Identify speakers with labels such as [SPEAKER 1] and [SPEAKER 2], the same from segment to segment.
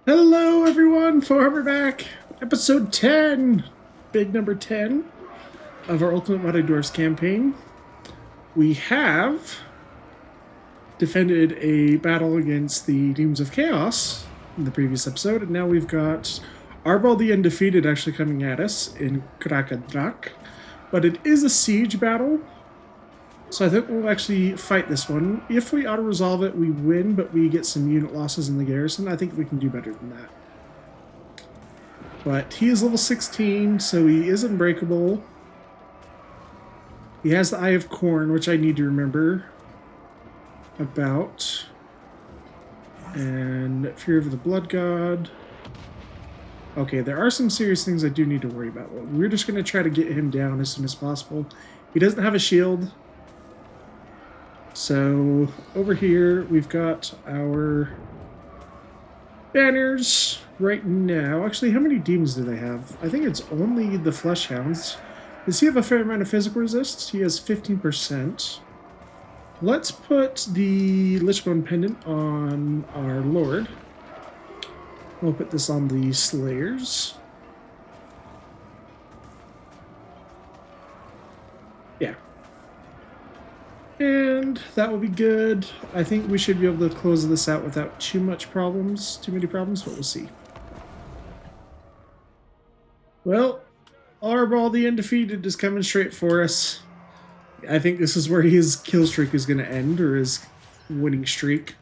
[SPEAKER 1] Hello everyone, Warhammer back, episode 10, big number 10 of our Ultimate Mighty Dwarfs campaign. We have defended a battle against the Demons of Chaos in the previous episode, and now we've got Arbaal the Undefeated actually coming at us in Krakadrak, but it is a siege battle, so I think we'll actually fight this one. If we auto-resolve it, we win, but we get some unit losses in the garrison. I think we can do better than that. But he is level 16, so he is unbreakable. He has the Eye of Corn, which I need to remember about. And Fear of the Blood God. Okay, there are some serious things I do need to worry about. We're just going to try to get him down as soon as possible. He doesn't have a shield. So over here we've got our banners right now. Actually, how many demons do they have? I think it's only the flesh hounds. Does he have a fair amount of physical resist? He has 15%. Let's put the Lichbone pendant on our lord. We'll put this on the slayers. Yeah. And that will be good. I think we should be able to close this out without too many problems, but we'll see. Well, Arbaal the Undefeated is coming straight for us. I think this is where his kill streak is going to end, or his winning streak.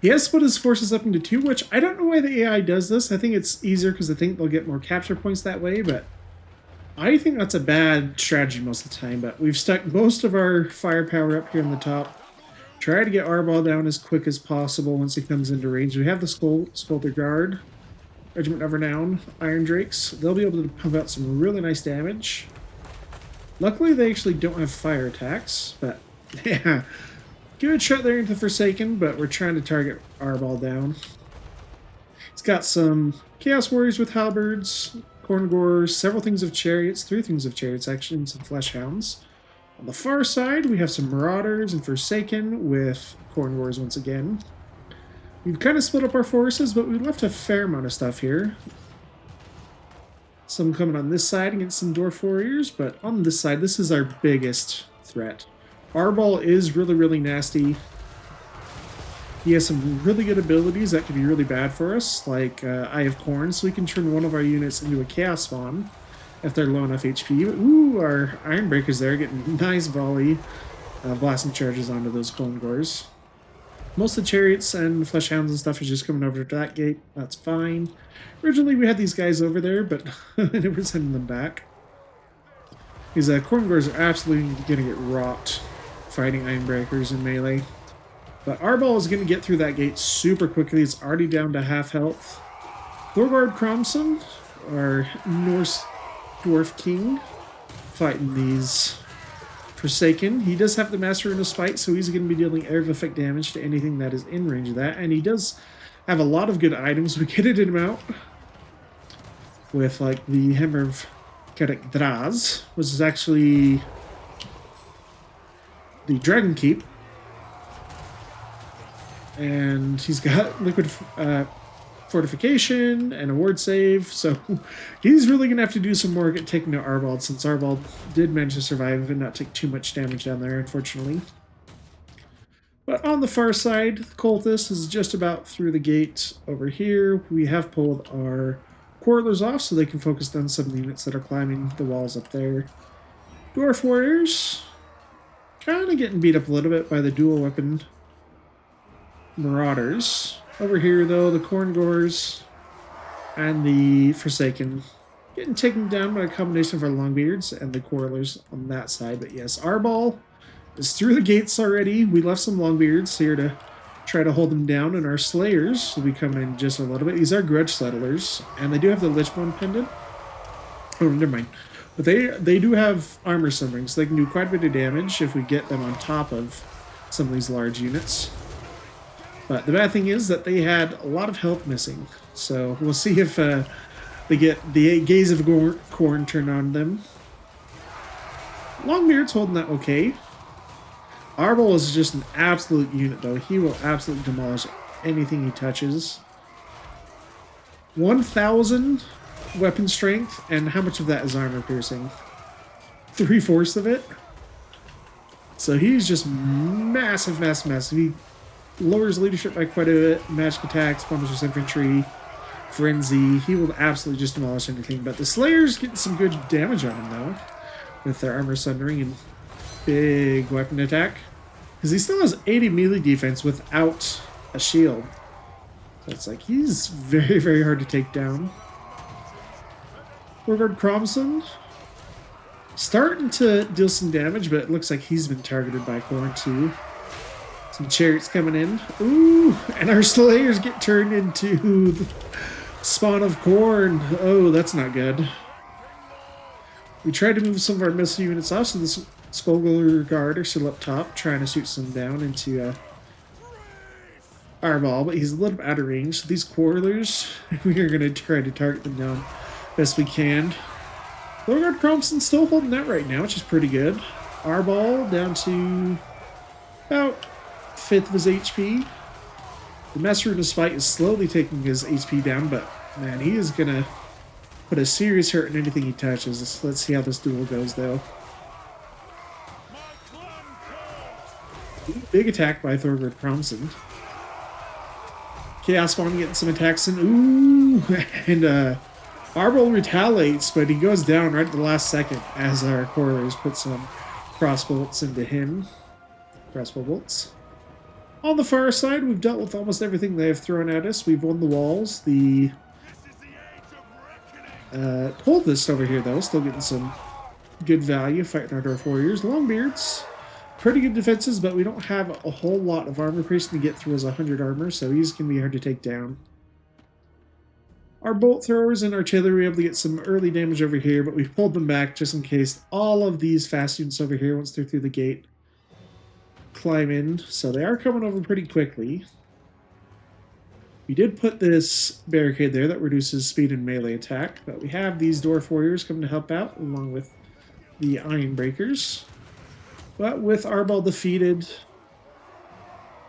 [SPEAKER 1] He has split his forces up into two, which I don't know why the AI does this. I think it's easier because I think they'll get more capture points that way, but I think that's a bad strategy most of the time, but we've stuck most of our firepower up here on the top. Try to get Arbaal down as quick as possible once he comes into range. We have the Sculptor Guard, Regiment of Renown, Iron Drakes. They'll be able to pump out some really nice damage. Luckily, they actually don't have fire attacks, but yeah. Good shot there into the Forsaken, but we're trying to target Arbaal down. He's got some Chaos Warriors with halberds, Corngors, several things of chariots, 3 things of chariots actually, and some flesh hounds. On the far side, we have some Marauders and Forsaken with Corngors once again. We've kind of split up our forces, but we left a fair amount of stuff here. Some coming on this side against some Dwarf Warriors, but on this side, this is our biggest threat. Arbaal is really, really nasty. He has some really good abilities that could be really bad for us, like Eye of Corn, so we can turn one of our units into a Chaos Spawn if they're low enough HP. Ooh, our Iron Breakers there getting a nice volley blasting charges onto those Corngors. Most of the chariots and flesh hounds and stuff is just coming over to that gate. That's fine. Originally we had these guys over there, but we're sending them back. These Corngors are absolutely going to get rocked fighting Iron Breakers in melee. But Arbaal is going to get through that gate super quickly. It's already down to half health. Thorgard Cromson, our Norse Dwarf King, fighting these Forsaken. He does have the Master in his fight, so he's going to be dealing air of effect damage to anything that is in range of that. And he does have a lot of good items. We kitted him out with like the Hammer of Krakadrak, which is actually the Dragon Keep. And he's got liquid fortification and a ward save, so he's really going to have to do some work at taking out Arbaal, since Arbaal did manage to survive and not take too much damage down there, unfortunately. But on the far side, the Cultist is just about through the gate over here. We have pulled our Quarrelers off so they can focus on some of the units that are climbing the walls up there. Dwarf Warriors, kind of getting beat up a little bit by the dual weapon Marauders. Over here, though, the Corngors and the Forsaken getting taken down by a combination of our Longbeards and the Quarrelers on that side. But yes, Arbaal is through the gates already. We left some Longbeards here to try to hold them down, and our Slayers will be coming in just a little bit. These are Grudge Settlers, and they do have the Lichbone pendant. Oh, never mind. But they do have armor summering, so they can do quite a bit of damage if we get them on top of some of these large units. But the bad thing is that they had a lot of health missing, so we'll see if they get the Gaze of Corn turned on them. Longbeard's holding that okay. Arbaal is just an absolute unit, though. He will absolutely demolish anything he touches. 1,000 weapon strength, and how much of that is armor piercing? 3/4 of it. So he's just massive, massive, massive. He lowers leadership by quite a bit. Magic attacks, bombers with infantry, frenzy. He will absolutely just demolish anything. But the Slayer's getting some good damage on him though, with their armor sundering and big weapon attack. Because he still has 80 melee defense without a shield. So it's like he's very, very hard to take down. Thorgard Cromson starting to deal some damage, but it looks like he's been targeted by Khorne too. Some chariots coming in. Ooh, and our Slayers get turned into the spawn of Khorne. Oh, that's not good. We tried to move some of our missile units off, so the Skullgler Guard are still up top, trying to shoot some down into Arbaal, but he's a little bit out of range. So these Quarrelers, we are going to try to target them down best we can. Thorgard Cromson's still holding that right now, which is pretty good. Arbaal down to about 1/5 of his HP. The Master of Despite is slowly taking his HP down, but man, he is going to put a serious hurt in anything he touches. Let's see how this duel goes, though. Big attack by Thorgard Cromson. Chaos Spawn getting some attacks in. Ooh, and Arbaal retaliates, but he goes down right at the last second as our Quarrelers put some crossbow bolts into him. Crossbow bolts. On the far side, we've dealt with almost everything they have thrown at us. We've won the walls. The Coldest over here, though, still getting some good value fighting our Dwarf Warriors. Longbeards, pretty good defenses, but we don't have a whole lot of armor piercing to get through as 100 armor, so he's going to be hard to take down. Our bolt throwers and artillery were able to get some early damage over here, but we've pulled them back just in case all of these fast units over here, once they're through the gate, climb in. So they are coming over pretty quickly. We did put this barricade there that reduces speed and melee attack, but we have these Dwarf Warriors coming to help out, along with the Iron Breakers. But with Arbaal defeated,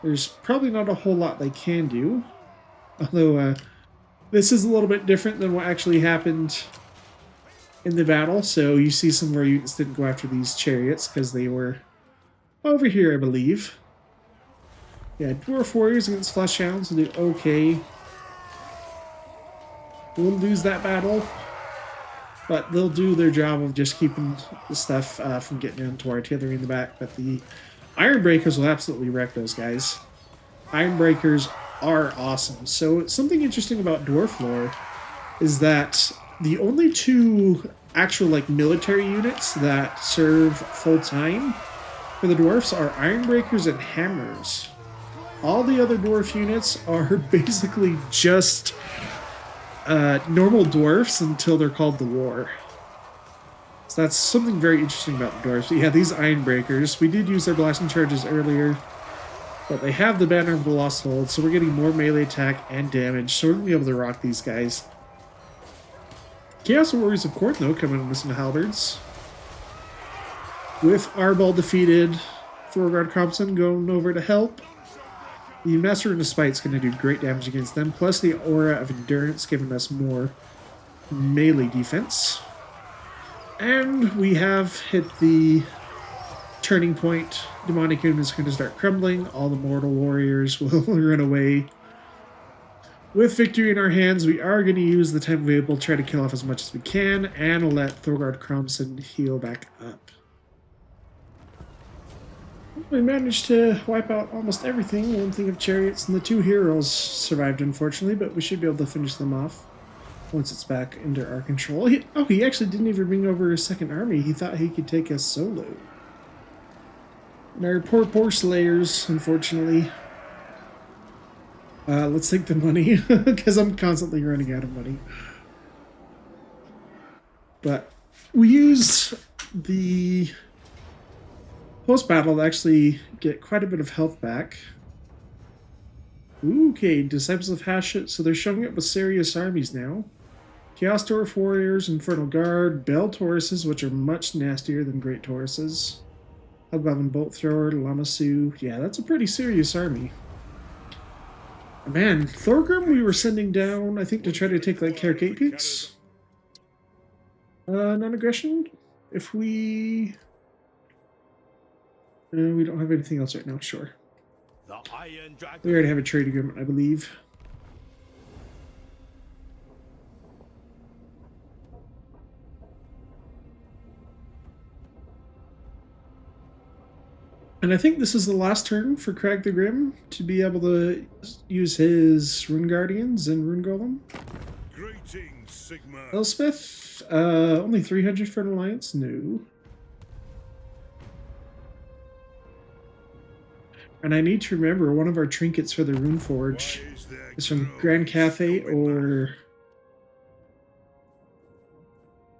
[SPEAKER 1] there's probably not a whole lot they can do. Although, this is a little bit different than what actually happened in the battle, so you see some of our units didn't go after these chariots because they were over here, I believe. Yeah, Dwarf Warriors against Flesh Hounds will do okay. We'll lose that battle, but they'll do their job of just keeping the stuff from getting into artillery in the back. But the Iron Breakers will absolutely wreck those guys. Iron Breakers are awesome. So something interesting about Dwarf lore is that the only two actual military units that serve full time for the Dwarfs are Iron Breakers and Hammers. All the other Dwarf units are basically just normal Dwarfs until they're called the War. So that's something very interesting about the Dwarfs. But yeah, these Iron Breakers, we did use their blasting charges earlier, but they have the Banner of the Lost Hold, so we're getting more melee attack and damage, so we're going to be able to rock these guys. Chaos Warriors of Khorne, though, coming in with some halberds. With Arbaal defeated, Thorgard Cromson going over to help. The Master of Despite is going to do great damage against them, plus the Aura of Endurance giving us more melee defense. And we have hit the turning point. Demonic Doom is going to start crumbling. All the mortal warriors will run away. With victory in our hands, we are going to use the time available to try to kill off as much as we can and let Thorgard Cromson heal back up. We managed to wipe out almost everything. One thing of chariots, and the two heroes survived, unfortunately, but we should be able to finish them off once it's back under our control. He actually didn't even bring over his second army. He thought he could take us solo. And our poor Slayers, unfortunately. Let's take the money, because I'm constantly running out of money. But we use the post-battle to actually get quite a bit of health back. Ooh, okay, Disciples of Hashut, so they're showing up with serious armies now. Chaos Dwarf Warriors, Infernal Guard, Bell Tauruses, which are much nastier than Great Tauruses. Hobgoblin Bolt Thrower, Lamasu. Yeah, that's a pretty serious army. Man, Thorgrim we were sending down, I think, to try to take like Carrick Peaks. Non-aggression. If we don't have anything else right now, sure. We already have a trade agreement, I believe. And I think this is the last turn for Crag the Grim to be able to use his Rune Guardians and Rune Golem.
[SPEAKER 2] Greetings, Sigma.
[SPEAKER 1] Elspeth, only 300 for an alliance? No. And I need to remember one of our trinkets for the Rune Forge is from Grand Cathay or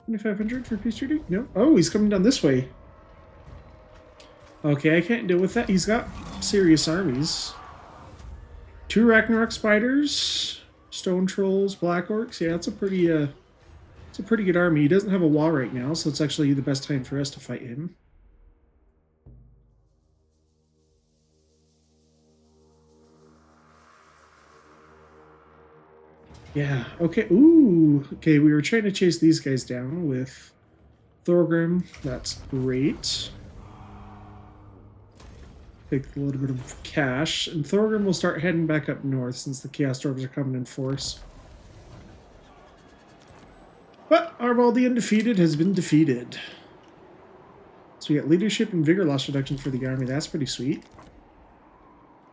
[SPEAKER 1] 2,500 for peace treaty? No. Oh, he's coming down this way. Okay, I can't deal with that. He's got serious armies. 2 Ragnarok spiders, stone trolls, black orcs. Yeah, it's a pretty good army. He doesn't have a wall right now, so it's actually the best time for us to fight him. Yeah, okay. Ooh, okay, we were trying to chase these guys down with Thorgrim. That's great. Take a little bit of cash, and Thorgrim will start heading back up north since the Chaos Dwarves are coming in force. But Arbaal the Undefeated has been defeated. So we got leadership and vigor loss reduction for the army. That's pretty sweet.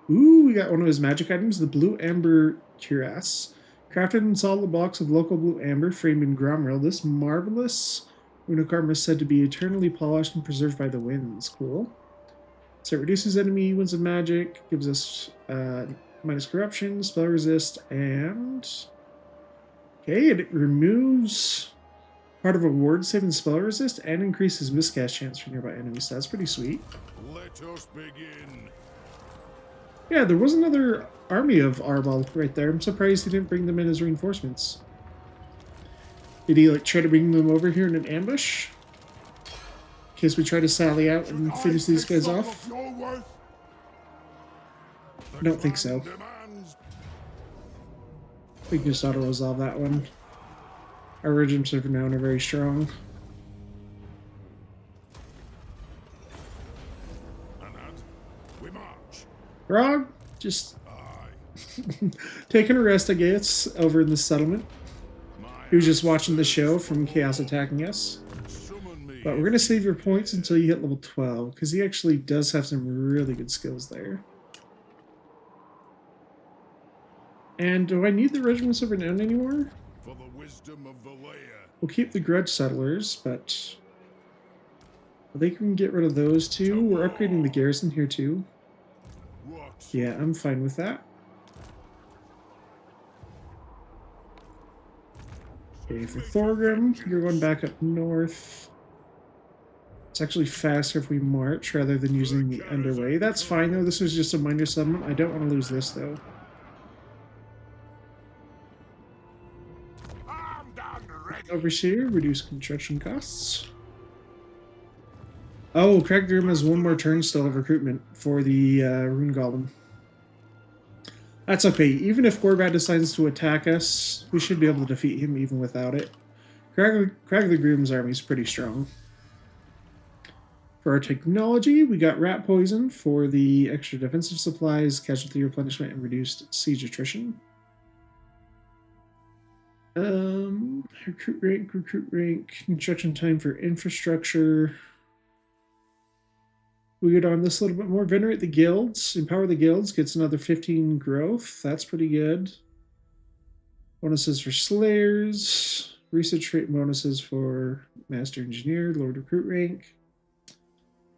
[SPEAKER 1] Ooh, we got one of his magic items, the Blue Amber Cuirass. Crafted in solid blocks of local blue amber framed in Gromril. This marvelous runic armor is said to be eternally polished and preserved by the winds. Cool. So it reduces enemy wounds of magic, gives us minus corruption, spell resist, and okay, it removes part of a ward save and spell resist and increases miscast chance for nearby enemies. So that's pretty sweet.
[SPEAKER 2] Let us begin.
[SPEAKER 1] Yeah, there was another army of Arbaal right there. I'm surprised he didn't bring them in as reinforcements. Did he like try to bring them over here in an ambush? In case we try to sally out and finish these guys off? I don't think so. We can just auto-resolve that one. Our regiments of renown are very strong. Grog, just taking a rest, I guess, over in the settlement. He was just watching the show from Chaos attacking us. But we're going to save your points until you hit level 12, because he actually does have some really good skills there. And do I need the regiments of renown anymore?
[SPEAKER 2] For the wisdom of the layer.
[SPEAKER 1] We'll keep the grudge settlers, but I think we can get rid of those two. We're upgrading the garrison here too. Yeah, I'm fine with that. Okay, for Thorgrim, you're going back up north. It's actually faster if we march rather than using the underway. That's fine though, this was just a minor settlement. I don't want to lose this though. Overseer, reduce construction costs. Oh, Crag Grim has one more turn still of recruitment for the Rune Golem. That's okay. Even if Gorbad decides to attack us, we should be able to defeat him even without it. Crag the Grim's army is pretty strong. For our technology, we got rat poison for the extra defensive supplies, casualty replenishment, and reduced siege attrition. Recruit rank, construction time for infrastructure. We get on this a little bit more. Venerate the guilds. Empower the guilds. Gets another 15 growth. That's pretty good. Bonuses for slayers. Research rate bonuses for master engineer. Lowered recruit rank.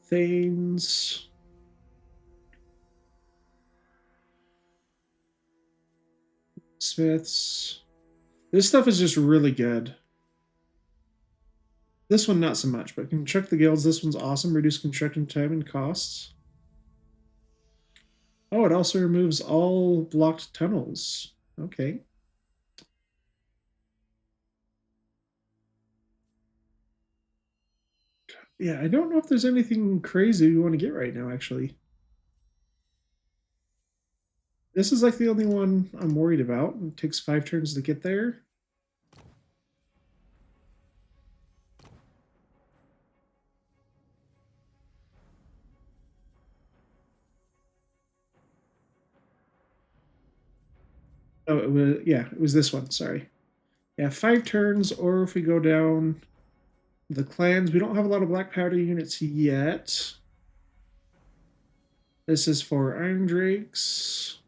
[SPEAKER 1] Thanes. Smiths. This stuff is just really good. This one, not so much, but construct the guilds. This one's awesome. Reduce construction time and costs. Oh, it also removes all blocked tunnels. Okay. Yeah, I don't know if there's anything crazy we want to get right now, actually. This is like the only one I'm worried about. It takes 5 turns to get there. Oh, it was this one, sorry. Yeah, 5 turns, or if we go down the clans, we don't have a lot of black powder units yet. This is for Iron Drakes.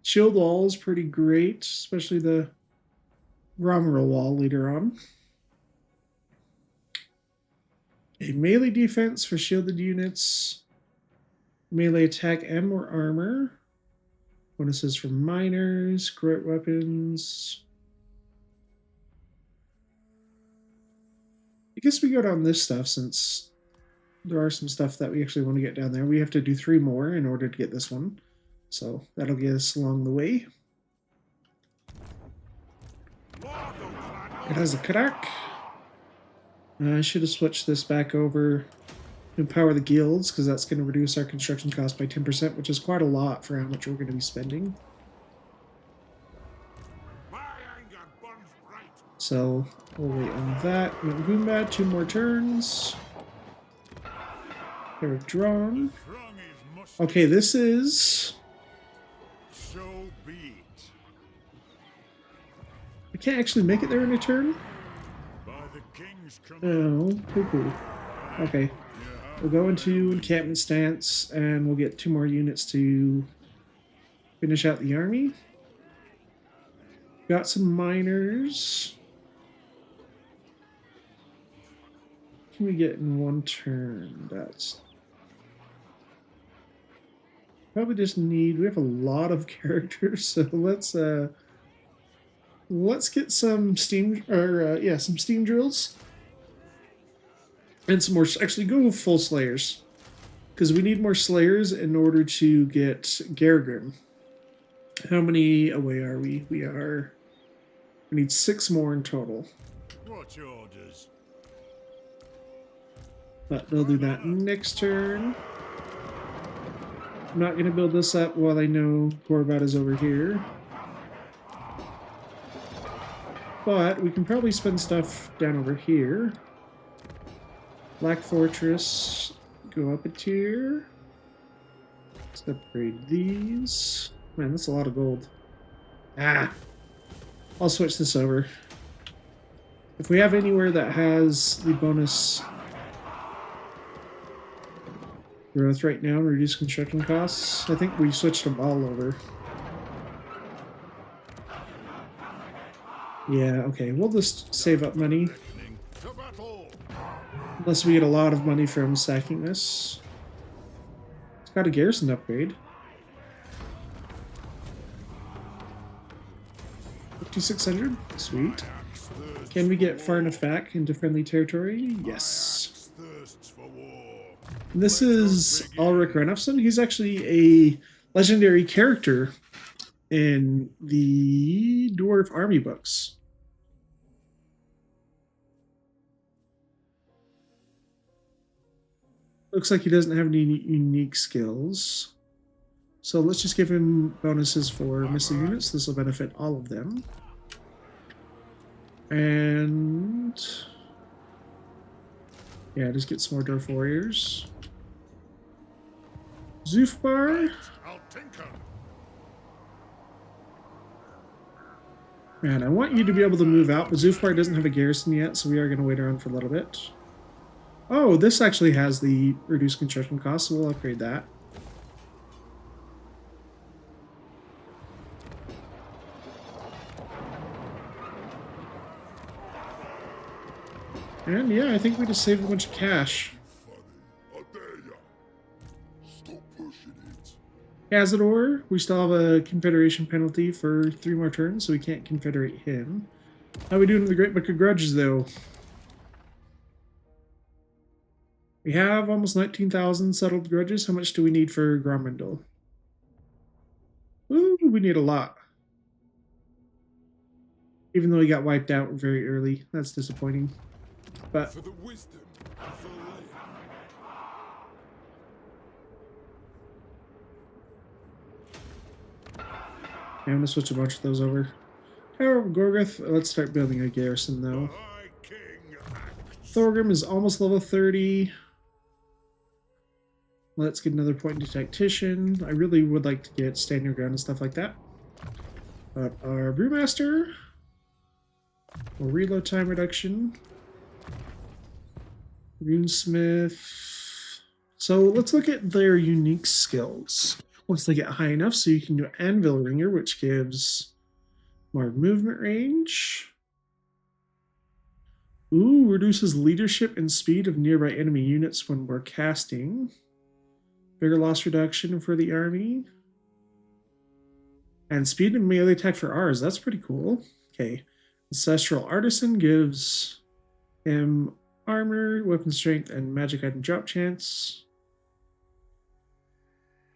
[SPEAKER 1] Shield wall is pretty great, especially the Romural wall later on. A melee defense for shielded units. Melee attack and more armor. Bonuses for miners, great weapons. I guess we go down this stuff since there are some stuff that we actually want to get down there. We have to do 3 more in order to get this one. So that'll get us along the way. It has a crack. I should have switched this back over to empower the guilds, because that's going to reduce our construction cost by 10%, which is quite a lot for how much we're going to be spending. So we'll wait on that. Goombad, 2 more turns. They're drawn. Okay, this is...
[SPEAKER 2] So be it.
[SPEAKER 1] We can't actually make it there in a turn?
[SPEAKER 2] By the king's
[SPEAKER 1] Oh, poo-poo. Okay. We'll go into encampment stance, and we'll get 2 more units to finish out the army. Got some miners. Can we get in 1 turn? That's probably just need. We have a lot of characters, so let's get some steam some steam drills and some more. Actually, go full slayers, because we need more slayers in order to get Garagrim. How many away are we? We need 6 more in total.
[SPEAKER 2] What's orders?
[SPEAKER 1] But they'll do that next turn. I'm not going to build this up while I know Korvat is over here. But we can probably spend stuff down over here. Black Fortress, go up a tier. Let's upgrade these. Man, that's a lot of gold. Ah! I'll switch this over. If we have anywhere that has the bonus growth right now and reduce construction costs, I think we switched them all over. Yeah, okay, we'll just save up money. Unless we get a lot of money from sacking this. It's got a garrison upgrade. 5,600? Sweet. Can we get far enough back into friendly territory? Yes. This is Ulrich Renofsson. He's actually a legendary character in the Dwarf Army books. Looks like he doesn't have any unique skills. So let's just give him bonuses for missile units. This will benefit all of them. And yeah, just get some more Dwarf Warriors. Zufbar. Man, I want you to be able to move out, but Zufbar doesn't have a garrison yet, so we are going to wait around for a little bit. Oh, this actually has the reduced construction cost, so we'll upgrade that. And yeah, I think we just saved a bunch of cash. Cazador, we still have a Confederation penalty for 3 more turns, so we can't Confederate him. How are we doing in the Great Book of Grudges, though? We have almost 19,000 settled grudges. How much do we need for Gromendel? Ooh, we need a lot. Even though he got wiped out very early. That's disappointing. But
[SPEAKER 2] For the wisdom of the land.
[SPEAKER 1] I'm gonna switch a bunch of those over. Tower of Gorgoth. Let's start building a garrison
[SPEAKER 2] The
[SPEAKER 1] though.
[SPEAKER 2] High King acts.
[SPEAKER 1] Thorgrim is almost level 30. Let's get another point into tactician. I really would like to get stand your ground and stuff like that. But our brewmaster, or reload time reduction. Runesmith. So let's look at their unique skills. Once they get high enough, so you can do Anvil Ringer, which gives more movement range. Ooh, reduces leadership and speed of nearby enemy units when we're casting. Bigger loss reduction for the army. And speed and melee attack for ours. That's pretty cool. Okay. Ancestral Artisan gives him armor, weapon strength, and magic item drop chance.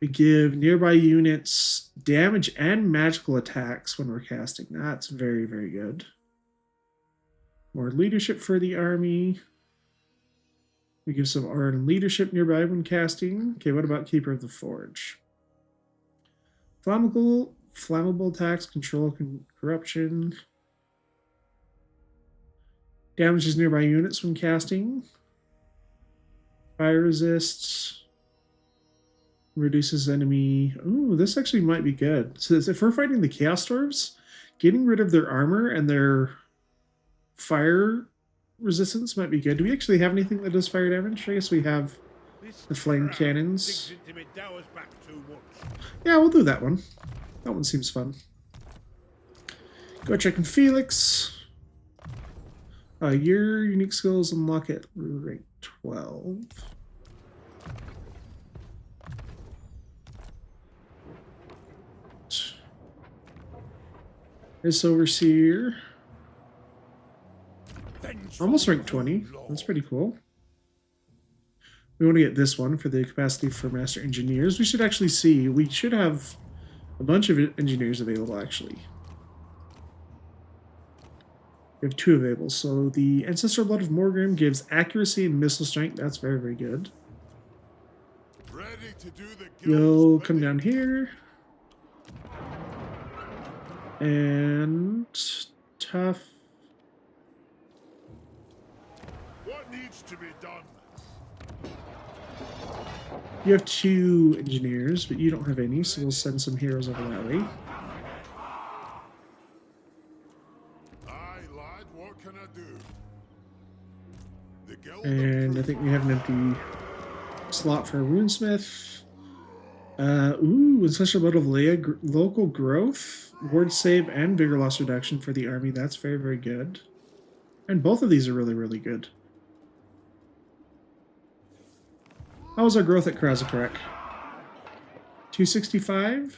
[SPEAKER 1] We give nearby units damage and magical attacks when we're casting. That's very, very good. More leadership for the army. We give some aura and leadership nearby when casting. Okay, what about Keeper of the Forge? Flammable attacks, control corruption. Damages nearby units when casting. Fire resists. Reduces enemy. Ooh, this actually might be good. So if we're fighting the Chaos Dwarves, getting rid of their armor and their fire resistance might be good. Do we actually have anything that does fire damage? I guess we have the flame cannons. Yeah, we'll do that one. That one seems fun. Go checking Felix. Your unique skills unlock at rank 12. This Overseer. Almost rank 20. That's pretty cool. We want to get this one for the capacity for Master Engineers. We should actually see. We should have a bunch of engineers available, actually. We have 2 available. So the Ancestral Blood of Morgrim gives accuracy and missile strength. That's very, very good.
[SPEAKER 2] Ready to do the
[SPEAKER 1] You'll come down here. And tough.
[SPEAKER 2] What needs to be done?
[SPEAKER 1] You have 2 engineers, but you don't have any, so we'll send some heroes over that way.
[SPEAKER 2] Aye, lad, what can I do? The guild
[SPEAKER 1] And I think we have an empty slot for a runesmith. Ooh, Ancestral Blood of Leia, local growth, ward save, and vigor loss reduction for the army. That's very, very good. And both of these are really, really good. How was our growth at Krasakrak? 265?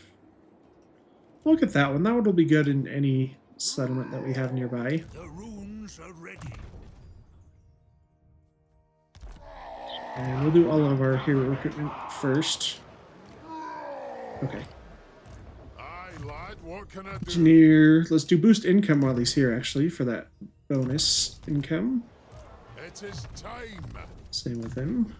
[SPEAKER 1] Look at that one. That one will be good in any settlement that we have nearby.
[SPEAKER 2] The runes are ready.
[SPEAKER 1] And we'll do all of our hero recruitment first. Okay.
[SPEAKER 2] Aye, lad, what can I do?
[SPEAKER 1] Engineer. Let's do boost income while he's here, actually, for that bonus income.
[SPEAKER 2] It is time.
[SPEAKER 1] Same with him.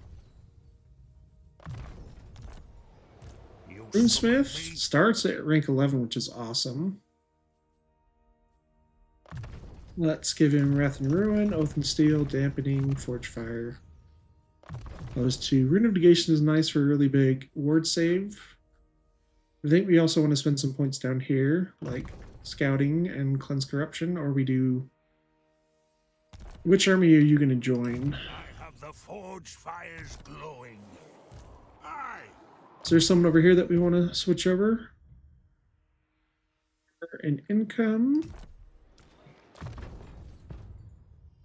[SPEAKER 1] Runesmith starts at rank 11, which is awesome. Let's give him Wrath and Ruin, Oath and Steel, Dampening, Forge Fire. Those 2. Rune of Negation is nice for a really big ward save. I think we also want to spend some points down here, like Scouting and Cleanse Corruption, or we do... Which army are you going to join?
[SPEAKER 2] I have the forge fires glowing. Aye.
[SPEAKER 1] Is there someone over here that we want to switch over? And income.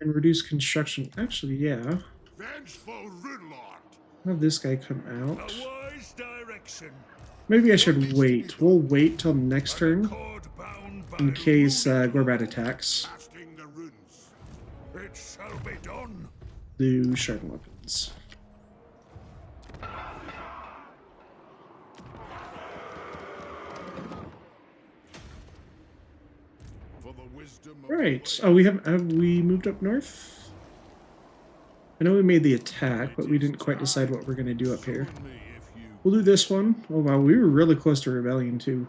[SPEAKER 1] And reduce construction. Actually, yeah.
[SPEAKER 2] Vengeful Runelord.
[SPEAKER 1] Have this guy come out.
[SPEAKER 2] A wise direction.
[SPEAKER 1] Maybe I should wait. We'll wait till next turn in case Gorbat attacks.
[SPEAKER 2] Casting the runes. It shall be done.
[SPEAKER 1] Do sharp weapons.
[SPEAKER 2] For the wisdom of
[SPEAKER 1] Right. Oh, we have we moved up north? I know we made the attack, but we didn't quite decide what we're going to do up here. We'll do this one. Oh wow, we were really close to rebellion too.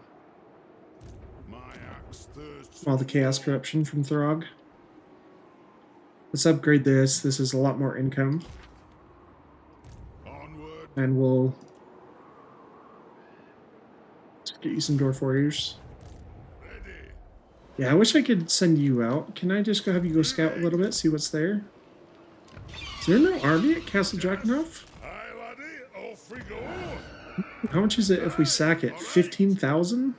[SPEAKER 1] all the chaos corruption from Throg. Let's upgrade this. This is a lot more income.
[SPEAKER 2] Onward.
[SPEAKER 1] And we'll get you some Dwarf Warriors.
[SPEAKER 2] Ready.
[SPEAKER 1] Yeah, I wish I could send you out. Can I just go have you go scout a little bit, see what's there? Is there no army at Castle Drakenhof?
[SPEAKER 2] Aye, laddie. Off we go.
[SPEAKER 1] How much is it if we sack it? 15,000?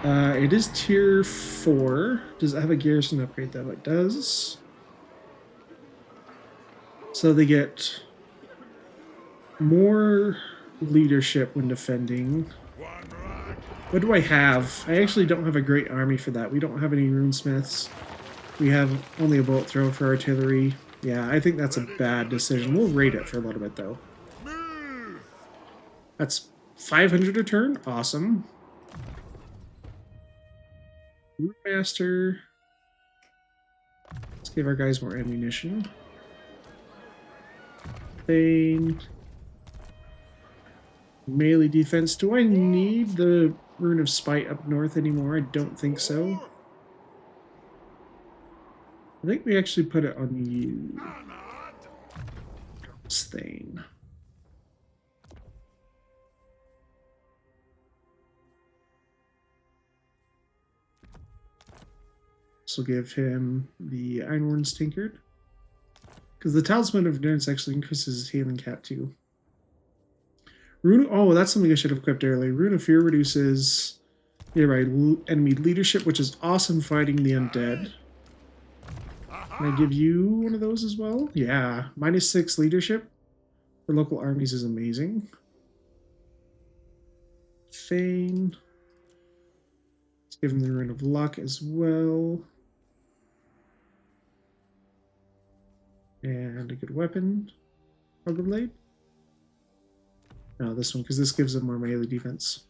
[SPEAKER 1] It is tier 4. Does it have a garrison upgrade though? It does. So they get more leadership when defending.
[SPEAKER 2] One rag.
[SPEAKER 1] What do I have? I actually don't have a great army for that. We don't have any runesmiths. We have only a bullet thrower for artillery. Yeah, I think that's a bad decision. We'll raid it for a little bit though.
[SPEAKER 2] Move.
[SPEAKER 1] That's 500 a turn. Awesome. Master. Let's give our guys more ammunition. Thane. Melee defense. Do I need the Rune of Spite up north anymore? I don't think so. I think we actually put it on you. Thane. This will give him the Ironworms Tinkered. Because the Talisman of Endurance actually increases his healing cap too. Rune, oh, that's something I should have equipped earlier. Rune of Fear reduces enemy leadership, which is awesome fighting the undead. Can I give you one of those as well? Yeah, -6 leadership for local armies is amazing. Thane. Let's give him the Rune of Luck as well. And a good weapon. Hugger Blade. No, this one, because this gives him more melee defense.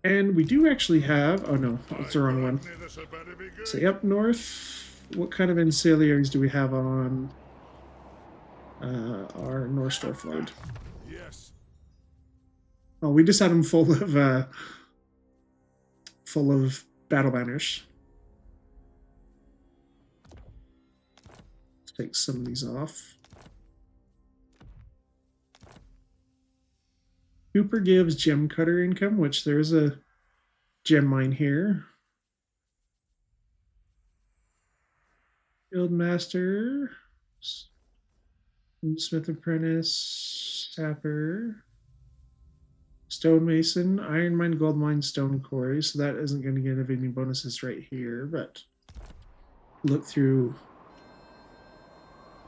[SPEAKER 1] And we do actually have... Oh no, that's the wrong one. So up north, what kind of ancillaries do we have on our Northstorf Lord?
[SPEAKER 2] Yes.
[SPEAKER 1] Oh, we just had him full of battle banners. Let's take some of these off. Cooper gives gem cutter income, which there's a gem mine here. Guildmaster, Smith Apprentice, Sapper, Stonemason, Iron Mine, Gold Mine, Stone Quarry. So that isn't going to get any bonuses right here, but look through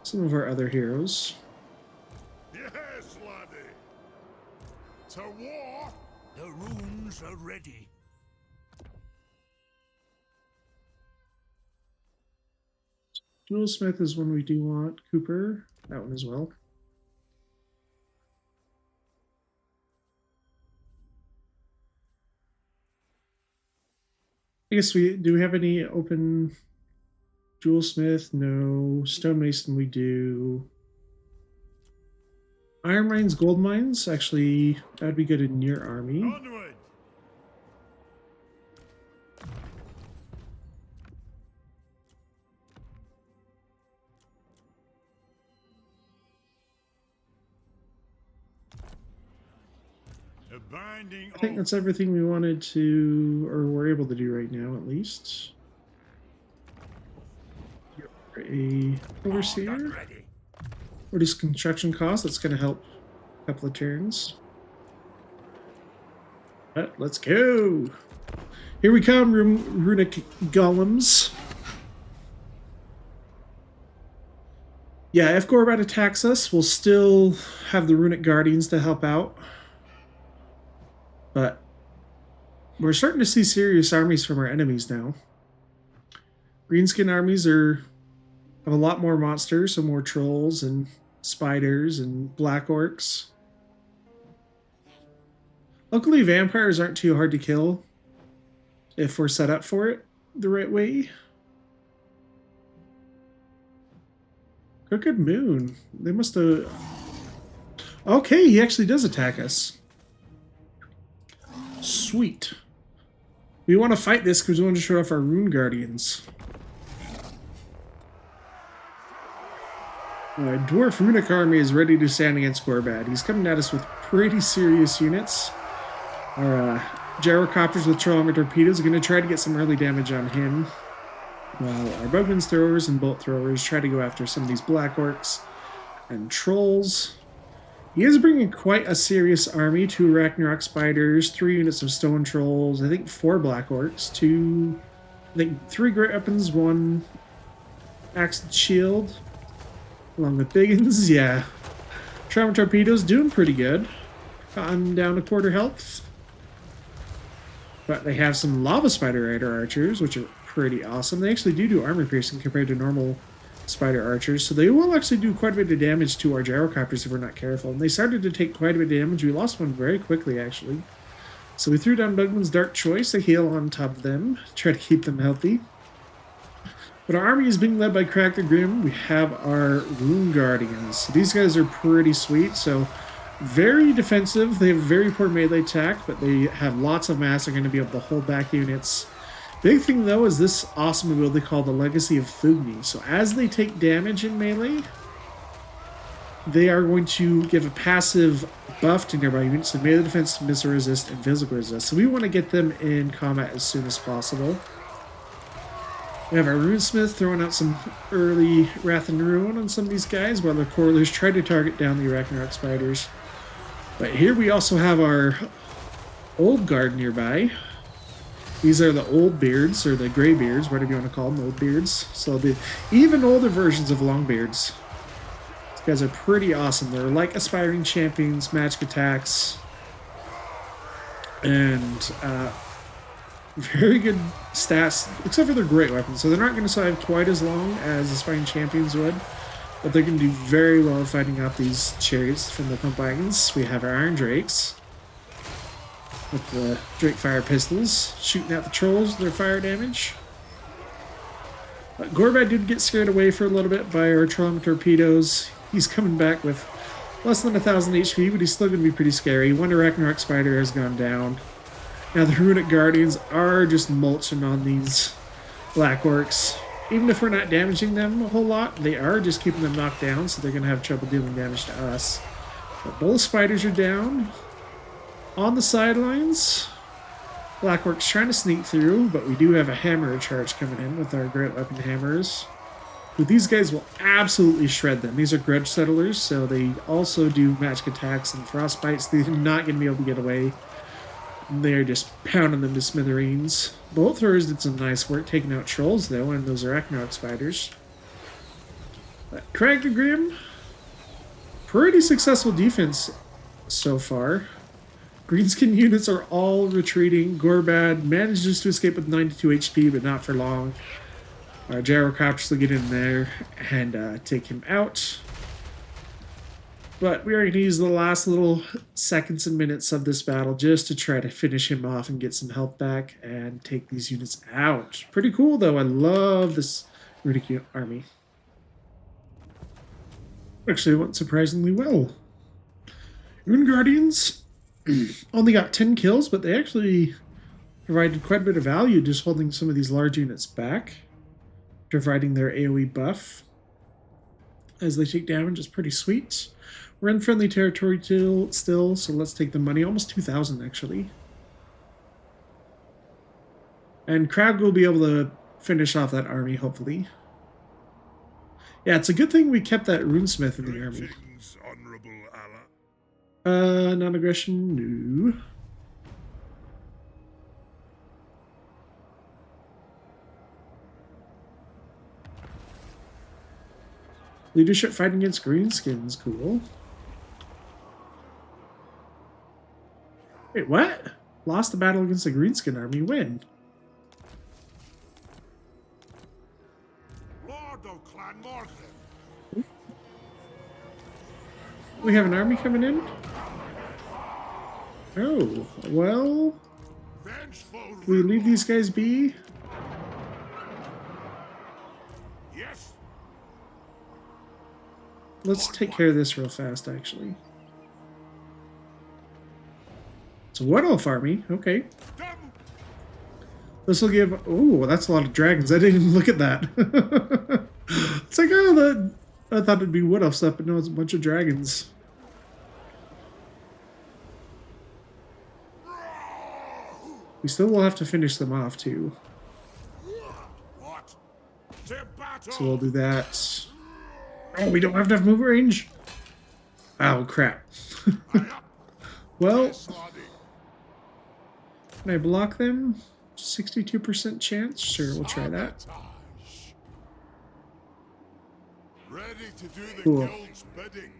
[SPEAKER 1] some of our other heroes.
[SPEAKER 2] Yes, laddie. To war. The runes are ready.
[SPEAKER 1] Jewelsmith is one we do want. Cooper, that one as well. I guess do we have any open Jewelsmith? No. Stonemason we do. Iron Mines, Gold Mines, actually that'd be good in your army.
[SPEAKER 2] Onward. A binding
[SPEAKER 1] I think that's everything we wanted to, or we're able to do right now, at least. A overseer.
[SPEAKER 2] ready.
[SPEAKER 1] Reduce construction costs. That's going to help a couple of turns. But let's go. Here we come, runic golems. Yeah, if Gorbat attacks us, we'll still have the runic guardians to help out. But we're starting to see serious armies from our enemies now. Greenskin armies have a lot more monsters, so more trolls and spiders and black orcs. Luckily, vampires aren't too hard to kill if we're set up for it the right way. Crooked Moon. They must have... Okay, he actually does attack us. Sweet. We want to fight this because we want to show off our Rune Guardians. Dwarf Runic Army is ready to stand against Gorbad. He's coming at us with pretty serious units. Our gyrocopters with Trollomer torpedoes are going to try to get some early damage on him, while our Bugman's throwers and bolt throwers try to go after some of these Black Orcs and Trolls. He is bringing quite a serious army, 2 Ragnarok Spiders, 3 units of Stone Trolls, I think 4 Black Orcs, 3 Great Weapons, 1 Axe and Shield, along with Biggins. Yeah. Trauma Torpedoes doing pretty good. I'm down to quarter health. But they have some Lava Spider Rider Archers, which are pretty awesome. They actually do armor piercing compared to normal Spider Archers, so they will actually do quite a bit of damage to our gyrocopters if we're not careful. And they started to take quite a bit of damage. We lost one very quickly, actually. So we threw down Bugman's Dark Choice, a heal on top of them, try to keep them healthy. But our army is being led by Crack the Grim. We have our Rune Guardians. These guys are pretty sweet, so very defensive. They have very poor melee attack, but they have lots of mass. They're going to be able to hold back units. Big thing, though, is this awesome ability called the Legacy of Thugni. So as they take damage in melee, they are going to give a passive buff to nearby units, so melee defense, missile resist, and physical resist. So we want to get them in combat as soon as possible. We have our Runesmith throwing out some early Wrath and Ruin on some of these guys, while the Corlers try to target down the Ragnarok Spiders. But here we also have our Old Guard nearby. These are the Old Beards, or the Grey Beards, whatever you want to call them, Old Beards. So the even older versions of Longbeards. These guys are pretty awesome. They're like Aspiring Champions, magic attacks, and very good stats, except for their great weapons. So they're not going to survive quite as long as Aspiring Champions would, but they're going to do very well fighting out these chariots from the pump wagons. We have our Iron Drakes with the Drake Fire Pistols, shooting at the Trolls with their fire damage. Gorbad did get scared away for a little bit by our Trauma Torpedoes. He's coming back with less than 1,000 HP, but he's still going to be pretty scary. One Ragnarok Spider has gone down. Now the Runic Guardians are just mulching on these Black Orcs. Even if we're not damaging them a whole lot, they are just keeping them knocked down, so they're going to have trouble dealing damage to us. But both spiders are down. On the sidelines, Black Orcs trying to sneak through, but we do have a hammer charge coming in with our great weapon hammers. But these guys will absolutely shred them. These are grudge settlers, so they also do magic attacks and frostbites. They're not going to be able to get away. They're just pounding them to smithereens. Bolt throwers did some nice work taking out Trolls, though, and those are Ragnarok Spiders. But Crag the Grim, pretty successful defense so far. Greenskin units are all retreating. Gorbad manages to escape with 92 HP, but not for long. Our gyrocopters will get in there and take him out. But we are going to use the last little seconds and minutes of this battle just to try to finish him off and get some health back and take these units out. Pretty cool, though. I love this Runic army. Actually, it went surprisingly well. Rune Guardians only got 10 kills, but they actually provided quite a bit of value just holding some of these large units back, providing their AoE buff as they take damage. Is pretty sweet. We're in friendly territory still, so let's take the money. Almost 2,000, actually. And Crab will be able to finish off that army, hopefully. Yeah, it's a good thing we kept that Runesmith in the army. Non-aggression, no. Leadership fighting against Greenskins, cool. Wait, what? Lost the battle against the Greenskin army, when? We have an army coming in? Oh, well... Can we leave these guys be?
[SPEAKER 2] Yes.
[SPEAKER 1] Let's take care of this real fast, actually. It's a Wood Elf army. Okay. This will give... Oh, that's a lot of dragons. I didn't even look at that. It's like, oh, I thought it'd be Wood Elf stuff, but no, it's a bunch of dragons. We still will have to finish them off, too. So we'll do that. Oh, we don't have enough move range? Oh, crap. Well, can I block them? 62% chance? Sure, we'll try that.
[SPEAKER 2] Ready to do the
[SPEAKER 1] Cool.
[SPEAKER 2] guild's bidding.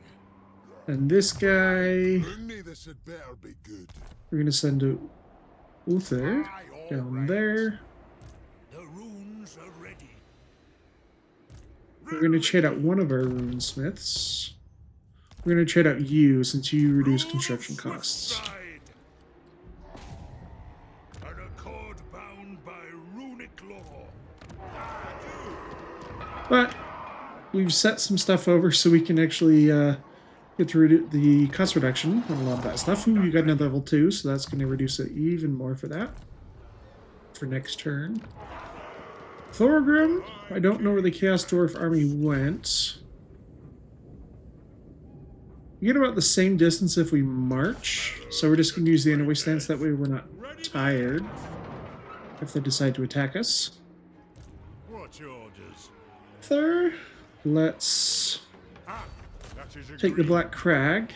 [SPEAKER 1] And this guy,
[SPEAKER 2] Only this had better be good.
[SPEAKER 1] we're going to send to Uther
[SPEAKER 2] Aye, all
[SPEAKER 1] down
[SPEAKER 2] right.
[SPEAKER 1] there.
[SPEAKER 2] The runes are ready.
[SPEAKER 1] We're going to trade out one of our runesmiths. We're going to trade out you since you reduce construction costs.
[SPEAKER 2] An accord bound by runic law.
[SPEAKER 1] But we've set some stuff over so we can actually get through the cost reduction on a lot of that stuff. Ooh, you got another level 2, so that's going to reduce it even more for that. For next turn. Thorgrim, I don't know where the Chaos Dwarf army went. We get about the same distance if we march, so we're just going to use the underway stance, that way we're not tired if they decide to attack us.
[SPEAKER 2] What's your orders?
[SPEAKER 1] Third, let's
[SPEAKER 2] That is
[SPEAKER 1] take the
[SPEAKER 2] agreed.
[SPEAKER 1] Black Crag.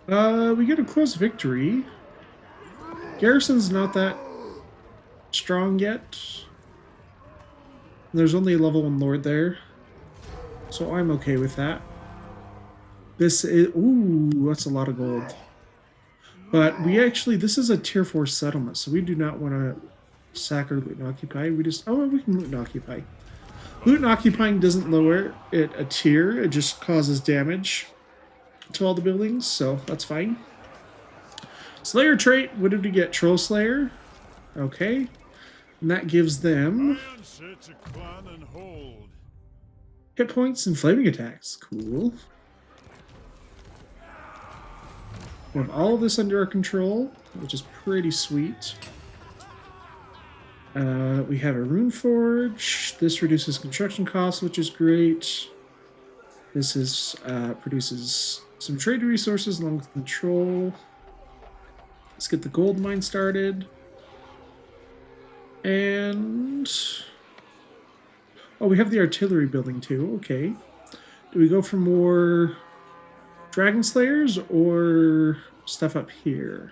[SPEAKER 1] We get a close victory. Garrison's not that strong yet. There's only a level 1 lord there, so I'm okay with that. This is... Ooh, that's a lot of gold. But we actually... This is a tier 4 settlement, so we do not want to sack or loot and occupy. We just... Oh, we can loot and occupy. Loot and occupying doesn't lower it a tier. It just causes damage to all the buildings, so that's fine. Slayer trait. What did we get? Troll Slayer. Okay. And that gives them
[SPEAKER 2] Iron sets a clan and hold.
[SPEAKER 1] hit points and flaming attacks. Cool. We have all of this under our control, which is pretty sweet. We have a rune forge. This reduces construction costs, which is great. This is produces some trade resources along with control. Let's get the gold mine started. And oh, we have the artillery building too. Okay. Do we go for more dragon slayers or stuff up here?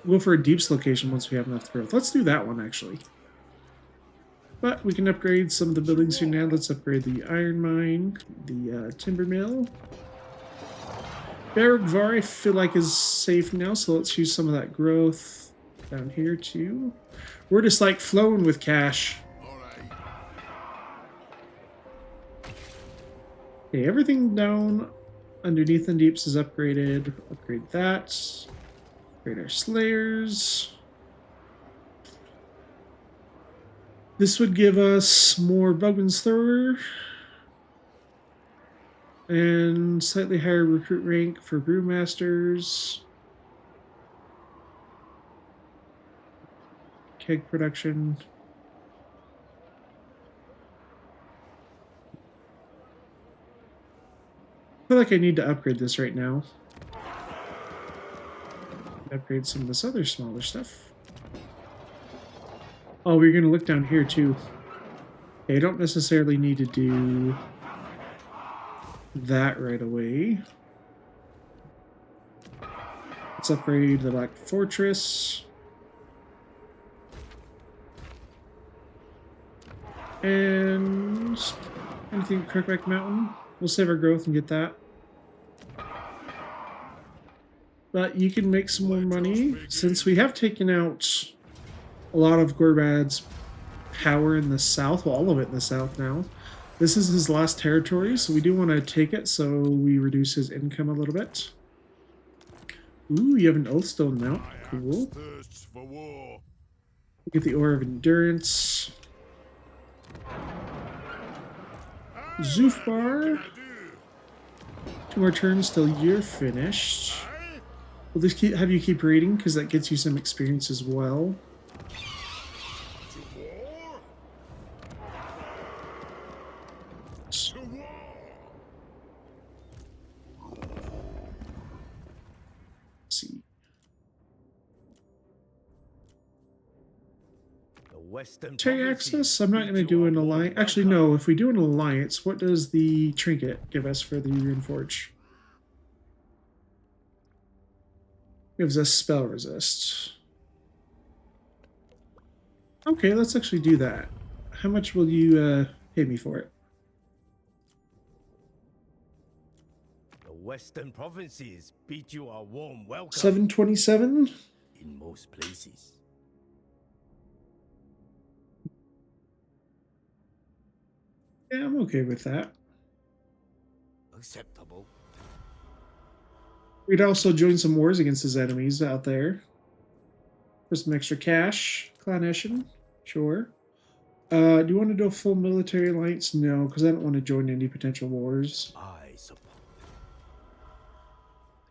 [SPEAKER 1] We'll go for a deeps location once we have enough growth. Let's do that one actually. But we can upgrade some of the buildings here now. Let's upgrade the iron mine, the timber mill. Barragvar, I feel like, is safe now, so let's use some of that growth down here too. We're just like flowing with cash.
[SPEAKER 2] All right.
[SPEAKER 1] Okay, everything down underneath the deeps is upgraded. Upgrade that. Upgrade our slayers. This would give us more Bugman's Thrower and slightly higher recruit rank for brewmasters. Keg production. I feel like I need to upgrade this right now. Upgrade some of this other smaller stuff. Oh, we're going to look down here too. Okay, I don't necessarily need to do that right away. Let's upgrade the Black Fortress. And anything at Crookback Mountain. We'll save our growth and get that. But you can make some more money since we have taken out a lot of Gorbad's power in the south, well, all of it in the south now. This is his last territory, so we do want to take it so we reduce his income a little bit. Ooh, you have an Oathstone mount. Cool.
[SPEAKER 2] Thirsts for war.
[SPEAKER 1] Get the Ore of Endurance. Zoofbar. 2 more turns till you're finished. We'll just have you keep reading because that gets you some experience as well.
[SPEAKER 2] To war? To war!
[SPEAKER 1] Let's see. Military access? I'm not going to do an alliance. Actually, no. If we do an alliance, what does the trinket give us for the Runeforge? Gives us spell resist. Okay, let's actually do that. How much will you pay me for it?
[SPEAKER 3] The Western provinces bid you a warm welcome.
[SPEAKER 1] 727?
[SPEAKER 3] In most places.
[SPEAKER 1] Yeah, I'm okay with that.
[SPEAKER 3] Acceptable.
[SPEAKER 1] We'd also join some wars against his enemies out there. For some extra cash. Clanation? Sure. Do you want to do a full military alliance? No, because I don't want to join any potential wars.
[SPEAKER 3] I suppose.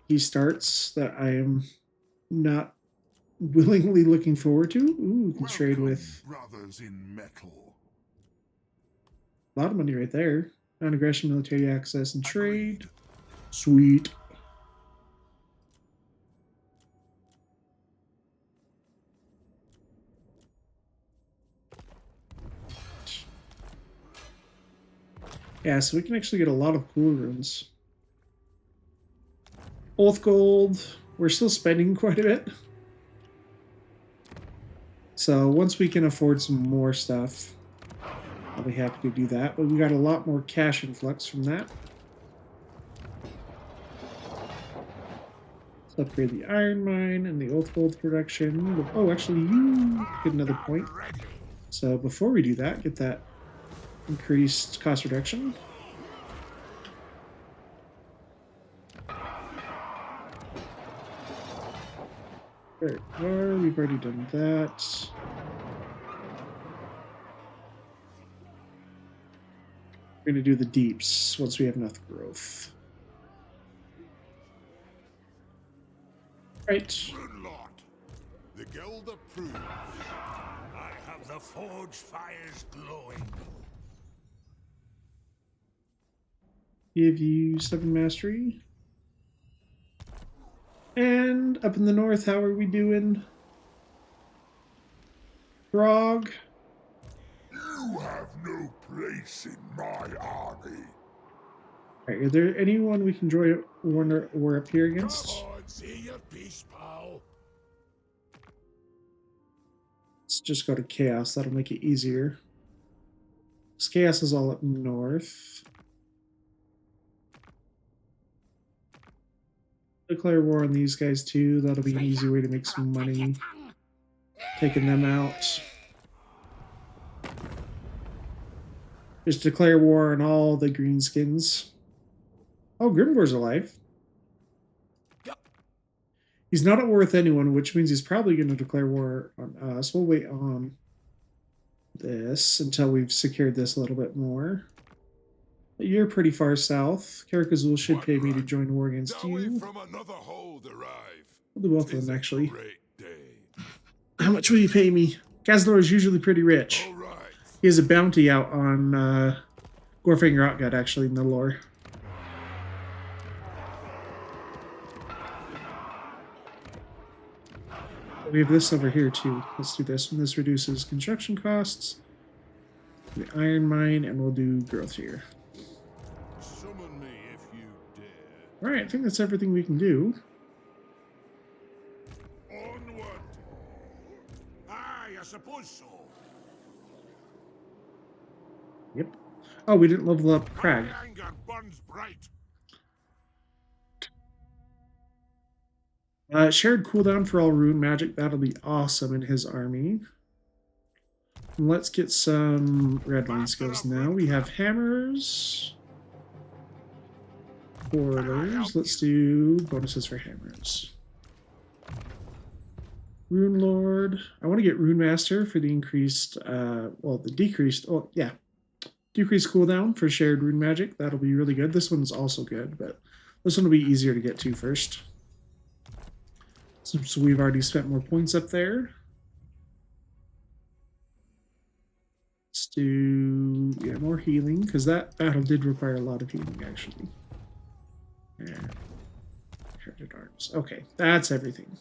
[SPEAKER 1] He starts that I am not willingly looking forward to. Ooh, can trade with
[SPEAKER 2] brothers in metal.
[SPEAKER 1] a lot of money right there. Non-aggression, military access, and trade. Sweet. Yeah, so we can actually get a lot of cool runes. Oath gold. We're still spending quite a bit. So once we can afford some more stuff, I'll be happy to do that. But we got a lot more cash influx from that. Let's upgrade the iron mine and the oath gold production. Oh, actually, you get another point. So before we do that, get that increased cost reduction. There we are. We've already done that. We're going to do the deeps once we have enough growth. Right.
[SPEAKER 2] Brunlot, the guild approves. I have the forge fires glowing.
[SPEAKER 1] Give you 7 mastery. And up in the north, how are we doing? Grog.
[SPEAKER 2] You have no place in my army.
[SPEAKER 1] Alright, are there anyone we can join war up here against?
[SPEAKER 2] Come on, see your peace, pal.
[SPEAKER 1] Let's just go to Chaos. That'll make it easier. Because Chaos is all up north. Declare war on these guys too. That'll be an easy way to make some money. Taking them out. Just declare war on all the greenskins. Oh, Grimgor's alive. He's not at war with anyone, which means he's probably going to declare war on us. We'll wait on this until we've secured this a little bit more. You're pretty far south. Karakazul should pay me to join war against you.
[SPEAKER 2] From another hold arrive.
[SPEAKER 1] We'll do both of them, actually.
[SPEAKER 2] Great day.
[SPEAKER 1] How much will you pay me? Kazdor is usually pretty rich.
[SPEAKER 2] All right.
[SPEAKER 1] He has a bounty out on Gorfang Rotgut, actually, in the lore. We have this over here, too. Let's do this. And this reduces construction costs. The iron mine, and we'll do growth here.
[SPEAKER 2] Summon me if you dare.
[SPEAKER 1] Alright, I think that's everything we can do.
[SPEAKER 2] Onward. Aye, I suppose so.
[SPEAKER 1] Yep. Oh, we didn't level up Crag.
[SPEAKER 2] My anger burns bright.
[SPEAKER 1] Shared cooldown for all rune magic. That'll be awesome in his army. And let's get some red line skills now. We have hammers. Quarters. Let's do bonuses for hammers. Rune Lord. I want to get Rune Master for the increased, well, the decreased, oh, yeah. Decreased cooldown for shared rune magic. That'll be really good. This one's also good, but This one will be easier to get to first. So we've already spent more points up there. Let's do more healing, because that battle did require a lot of healing, actually. And Heritage Arms. Okay, that's everything.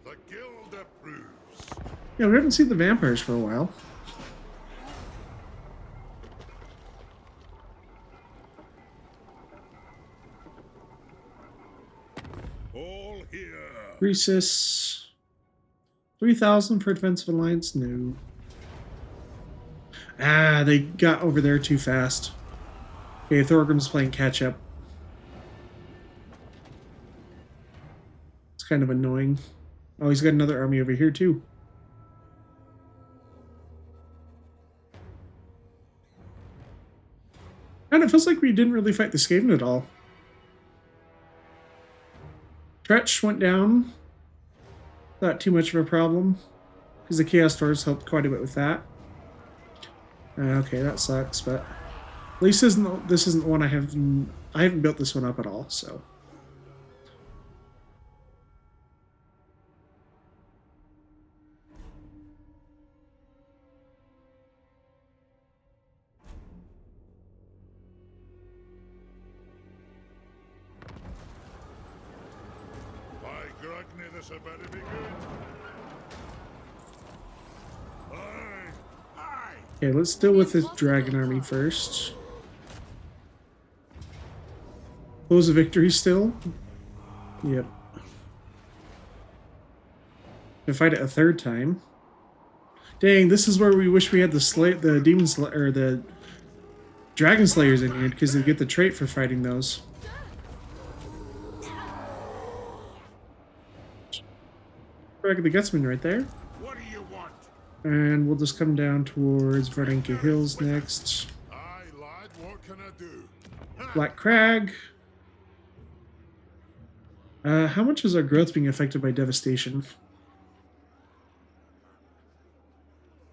[SPEAKER 2] The guild approves.
[SPEAKER 1] Yeah, we haven't seen the vampires for a while.
[SPEAKER 2] All here.
[SPEAKER 1] Recess. 3,000 for Defensive Alliance? No. Ah, they got over there too fast. Okay, Thorgrim's playing catch up. It's kind of annoying. Oh, he's got another army over here too. And it feels like we didn't really fight the Skaven at all. Tretch went down. Not too much of a problem, because the Chaos Dwarfs helped quite a bit with that. Okay, that sucks, but at least this isn't one I haven't built this one up at all, so.
[SPEAKER 2] This had better be good. Aye.
[SPEAKER 1] Okay, let's deal with this dragon army first. Close a victory still? Yep. To fight it a third time. Dang, this is where we wish we had the demon or the dragon slayers in here, because they get the trait for fighting those. The Gutsman right there.
[SPEAKER 2] What do you want?
[SPEAKER 1] And we'll just come down towards Vardanka Hills next.
[SPEAKER 2] Aye, lad, what can I do?
[SPEAKER 1] Black Crag. How much is our growth being affected by devastation?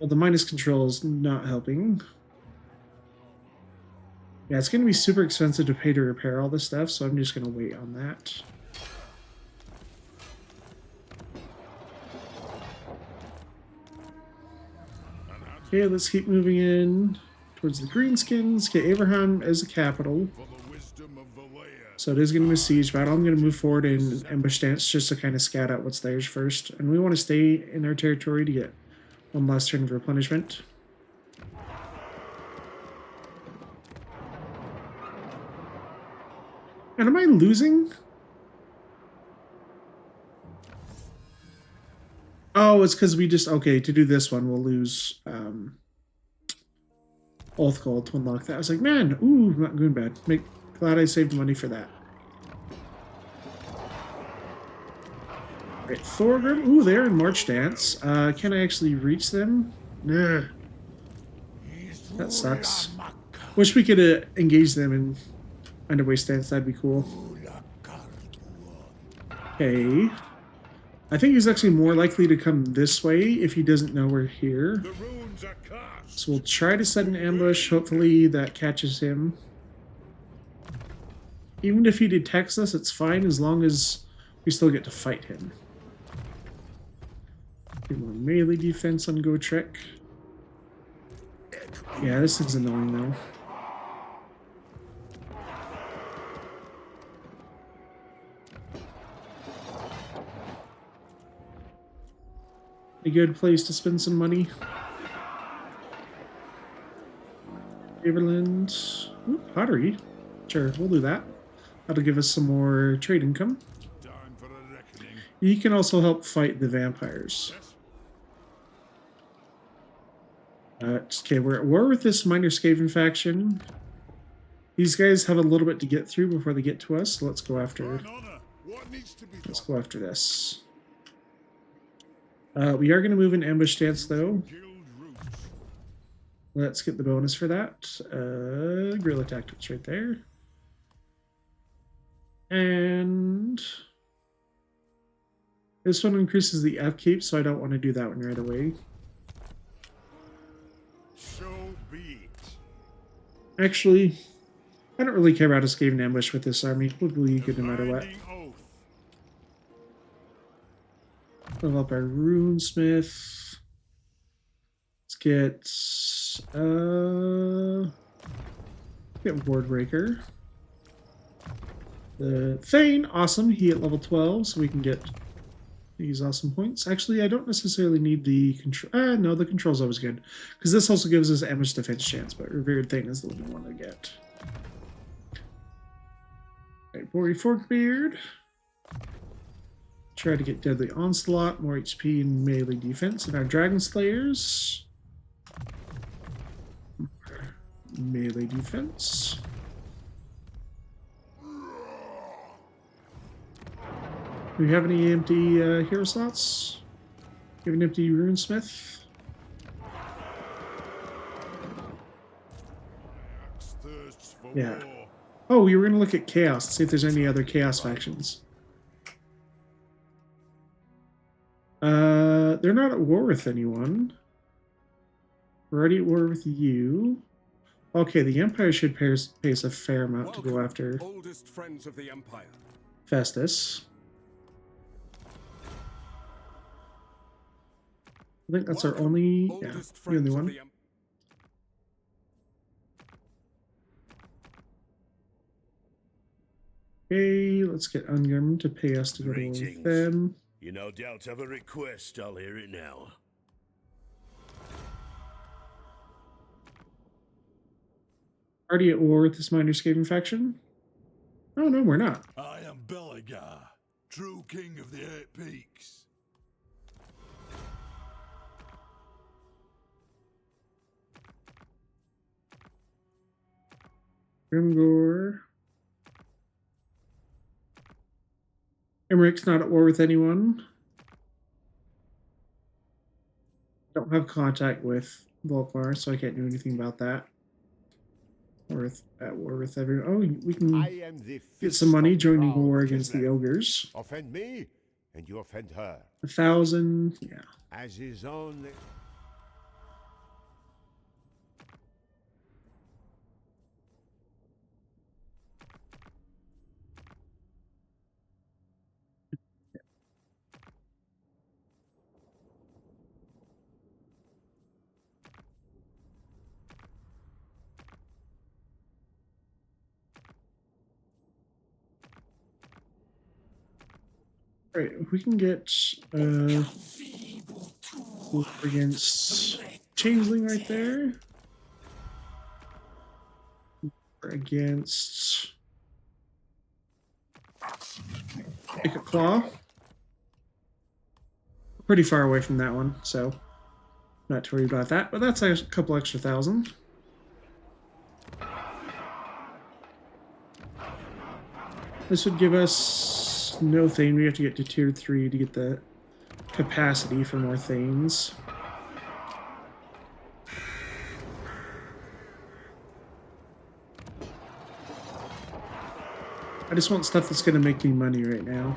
[SPEAKER 1] Well, the minus control is not helping. Yeah, it's going to be super expensive to pay to repair all this stuff, so I'm just going to wait on that. Okay, let's keep moving in towards the Greenskins. Okay, Abraham is a capital. So it is going to be a siege battle. I'm going to move forward in ambush stance just to kind of scout out what's theirs first. And we want to stay in our territory to get one last turn of replenishment. And am I losing? Oh, it's because we just... Okay, to do this one, we'll lose Oath Gold to unlock that. I was like, man, ooh, not going bad. Glad I saved money for that. Right, Thorgrim. Ooh, they're in March Dance. Can I actually reach them? Nah. That sucks. Wish we could engage them in Underway Stance. That'd be cool. Okay. I think he's actually more likely to come this way if he doesn't know we're here. So we'll try to set an ambush. Hopefully that catches him. Even if he detects us, it's fine as long as we still get to fight him. Do more melee defense on Gotrek. Yeah, this is annoying though. A good place to spend some money. Haverland. Ooh, pottery. Sure, we'll do that. That'll give us some more trade income. You can also help fight the vampires. Okay, we're at war with this minor Skaven faction. These guys have a little bit to get through before they get to us, so let's go after. Let's go after this. We are going to move in ambush stance, though. Let's get the bonus for that. Guerrilla tactics right there. And this one increases the upkeep, so I don't want to do that one right away.
[SPEAKER 2] So be it.
[SPEAKER 1] Actually, I don't really care about escaping ambush with this army. We'll be good no matter what.
[SPEAKER 2] Binding oath.
[SPEAKER 1] Level up our runesmith. Let's get Wardbreaker. The Thane, awesome. He at level 12, so we can get these awesome points. Actually, I don't necessarily need the control. No, the control's always good. Because this also gives us ambush defense chance, but Revered Thane is the one we want to get. Alright, Bory Forkbeard. Try to get Deadly Onslaught, more HP and melee defense. And our Dragon Slayers. Melee defense. Do we have any empty hero slots? Do we have an empty runesmith? Yeah. Oh, we were going to look at Chaos, see if there's any other Chaos factions. They're not at war with anyone. We're already at war with you. Okay, the Empire should pay us a fair amount to go after
[SPEAKER 4] oldest friends of the Empire.
[SPEAKER 1] Festus. I think that's our only, the only one. Okay, let's get Ungrim to pay us to go to war with them.
[SPEAKER 3] You no doubt have a request. I'll hear it now.
[SPEAKER 1] Already at war with this minor scaven faction? Oh no, we're not.
[SPEAKER 2] I am Belagar, true king of the Eight Peaks.
[SPEAKER 1] Grimgor. Emmerich's not at war with anyone. Don't have contact with Volkmar, so I can't do anything about that. Or at war with everyone. Oh, we can get some money joining war against the ogres.
[SPEAKER 5] Offend me, and you offend her.
[SPEAKER 1] 1,000, yeah.
[SPEAKER 5] As his own.
[SPEAKER 1] Right, if we can get against Changeling right there. Against Pick a Claw. Pretty far away from that one, so not to worry about that, but that's a couple extra thousand. This would give us no Thane. We have to get to tier 3 to get the capacity for more Thanes. I just want stuff that's going to make me money right now.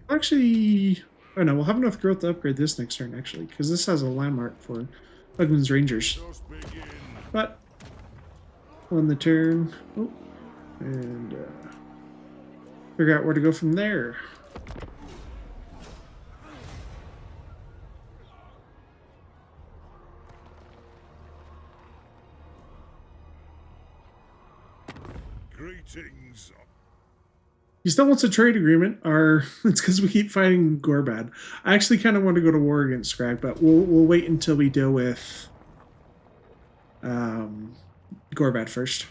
[SPEAKER 1] Actually, oh no, we'll have enough growth to upgrade this next turn, actually, because this has a landmark for Bugman's Rangers. But, on the turn, oh, and figure out where to go from there.
[SPEAKER 2] Greetings.
[SPEAKER 1] He still wants a trade agreement, or it's because we keep fighting Gorbad. I actually kind of want to go to war against Scrag, but we'll wait until we deal with Gorbad first.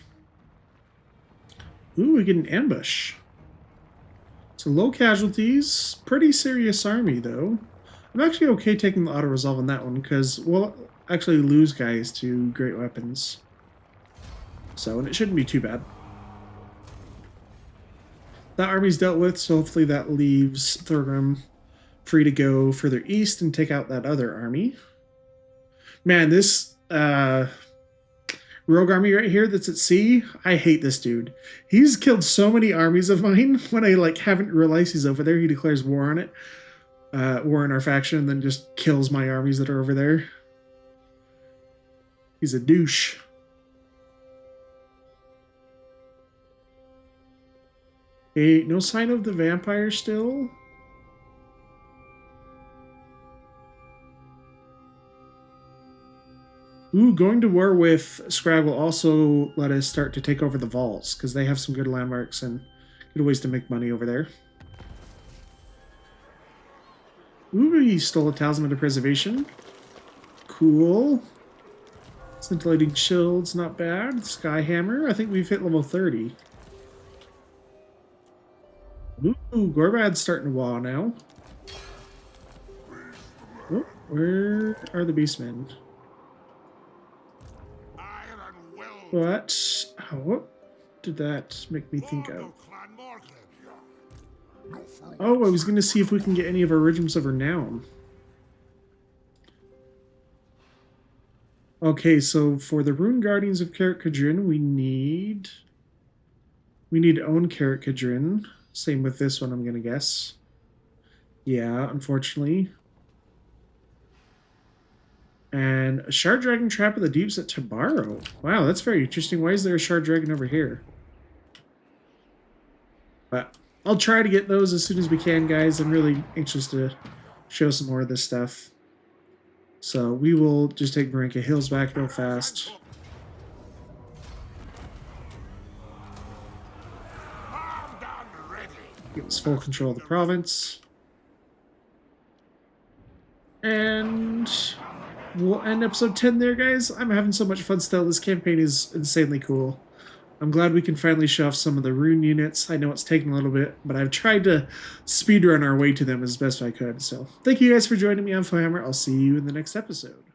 [SPEAKER 1] Ooh, we get an ambush. So low casualties, pretty serious army though. I'm actually okay taking the auto resolve on that one because we'll actually lose guys to great weapons. So, and it shouldn't be too bad. That army's dealt with, so hopefully that leaves Thorgrim free to go further east and take out that other army. Man, this rogue army right here that's at sea. I hate this dude. He's killed so many armies of mine when I like haven't realized he's over there. He declares war on it, war on our faction, and then just kills my armies that are over there. He's a douche. Hey, no sign of the vampire still. Ooh, going to war with Scrag will also let us start to take over the vaults, because they have some good landmarks and good ways to make money over there. Ooh, he stole a Talisman of Preservation. Cool. Scintillating Shields, not bad. Skyhammer, I think we've hit level 30. Ooh, Gorbad's starting to wow now. Oh, where are the beastmen? What did that make me think of? Oh, I was going to see if we can get any of our Regiments of Renown. Okay, so for the Rune Guardians of Karak Kadrin, we need to own Karak Kadrin. Same with this one, I'm going to guess. Yeah, unfortunately. And a Shard Dragon Trap of the Deeps at Tabaro. Wow, that's very interesting. Why is there a Shard Dragon over here? But I'll try to get those as soon as we can, guys. I'm really anxious to show some more of this stuff. So we will just take Marinka Hills back real fast. Give us full control of the province. And we'll end episode 10 there, guys. I'm having so much fun still. This campaign is insanely cool. I'm glad we can finally show off some of the rune units. I know it's taken a little bit, but I've tried to speedrun our way to them as best I could. So thank you guys for joining me on Warhammer. I'll see you in the next episode.